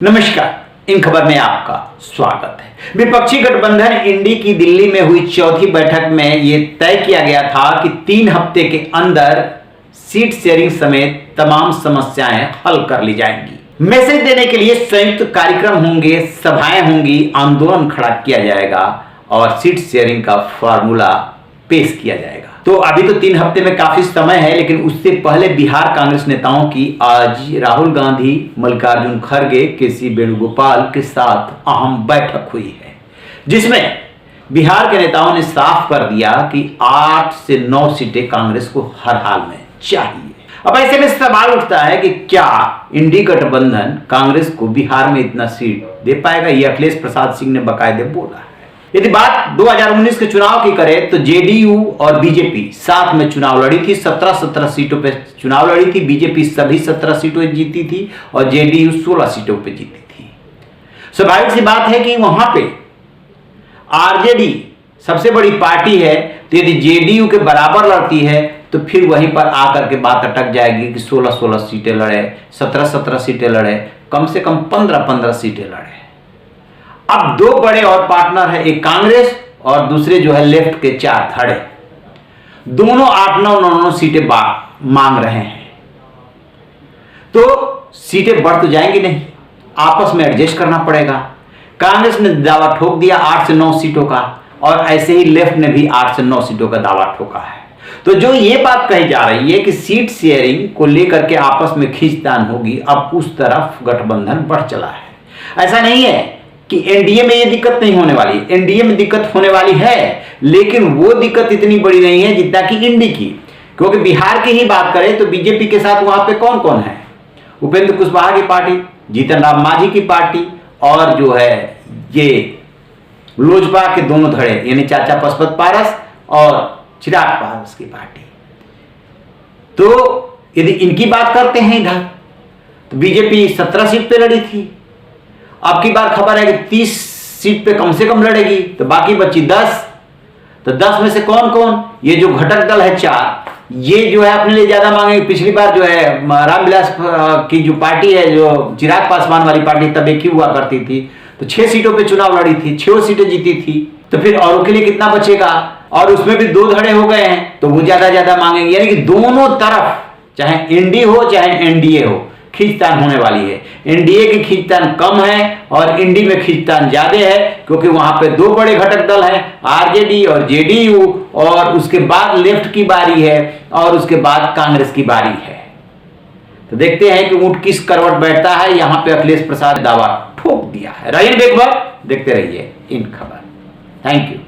नमस्कार, इन खबर में आपका स्वागत है। विपक्षी गठबंधन इंडी की दिल्ली में हुई चौथी बैठक में यह तय किया गया था कि 3 हफ्ते के अंदर सीट शेयरिंग समेत तमाम समस्याएं हल कर ली जाएंगी। मैसेज देने के लिए संयुक्त कार्यक्रम होंगे, सभाएं होंगी, आंदोलन खड़ा किया जाएगा और सीट शेयरिंग का फॉर्मूला पेश किया जाएगा। तो अभी तो 3 हफ्ते में काफी समय है, लेकिन उससे पहले बिहार कांग्रेस नेताओं की आज राहुल गांधी, मल्लिकार्जुन खड़गे, केसी वेणुगोपाल के साथ अहम बैठक हुई है, जिसमें बिहार के नेताओं ने साफ कर दिया कि 8 से 9 सीटें कांग्रेस को हर हाल में चाहिए। अब ऐसे में सवाल उठता है कि क्या इंडी गठबंधन कांग्रेस को बिहार में इतना सीट दे पाएगा? यह अखिलेश प्रसाद सिंह ने बाकायदे बोला है। यदि बात 2019 के चुनाव की करें तो जेडीयू और बीजेपी साथ में चुनाव लड़ी थी, 17 सीटों पे चुनाव लड़ी थी। बीजेपी सभी 17 सीटों जीती थी और जेडीयू 16 सीटों पे जीती थी। स्वाभाविक सी बात है कि वहां पे आरजेडी सबसे बड़ी पार्टी है, तो यदि जेडीयू के बराबर लड़ती है तो फिर वहीं पर आकर के बात अटक जाएगी कि 16 सीटें लड़े, 17 सीटें लड़े, कम से कम 15 सीटें लड़े। अब 2 बड़े और पार्टनर है, एक कांग्रेस और दूसरे जो है लेफ्ट के 4 धड़े, दोनों 8-9 सीटें मांग रहे हैं। तो सीटें बढ़ तो जाएंगी नहीं, आपस में एडजस्ट करना पड़ेगा। कांग्रेस ने दावा ठोक दिया 8 से 9 सीटों का और ऐसे ही लेफ्ट ने भी 8 से 9 सीटों का दावा ठोका है। तो जो ये बात कही जा रही है कि सीट शेयरिंग को लेकर के आपस में खींचतान होगी, अब उस तरफ गठबंधन बढ़ चला है। ऐसा नहीं है कि एनडीए में ये दिक्कत नहीं होने वाली, एनडीए में दिक्कत होने वाली है, लेकिन वो दिक्कत इतनी बड़ी नहीं है जितना कि इंडी की। क्योंकि बिहार की ही बात करें तो बीजेपी के साथ वहां पे कौन कौन है? उपेंद्र कुशवाहा की पार्टी, जीतन राम मांझी की पार्टी और जो है ये लोजपा के दोनों धड़े यानी चाचा पशुपत पारस और चिराग पारस की पार्टी। तो यदि इनकी बात करते हैं इधर तो बीजेपी 17 सीट पे लड़ी थी, अब की बार खबर है कि 30 सीट पे कम से कम लड़ेगी, तो बाकी बची 10। तो 10 में से कौन कौन? ये जो घटक दल है 4, ये जो है अपने लिए ज्यादा मांगेंगे। पिछली बार जो है रामविलास की जो पार्टी है, जो चिराग पासवान वाली पार्टी, तब एक ही हुआ करती थी, तो 6 सीटों पे चुनाव लड़ी थी, 6 सीटें जीती थी। तो फिर औरों के लिए कितना बचेगा? और उसमें भी 2 धड़े हो गए हैं, तो वो ज्यादा मांगेंगे। यानी कि दोनों तरफ, चाहे इंडी हो चाहे एनडीए हो, खींचतान होने वाली है। एनडीए की खींचतान कम है और इंडी में खींचतान ज्यादा है, क्योंकि वहां पे 2 बड़े घटक दल हैं, आरजेडी और जेडीयू, और उसके बाद लेफ्ट की बारी है और उसके बाद कांग्रेस की बारी है। तो देखते हैं कि ऊंट किस करवट बैठता है। यहां पे अखिलेश प्रसाद दावा ठोक दिया है। राजन बेकबर देखते रहिए इन खबर। Thank you.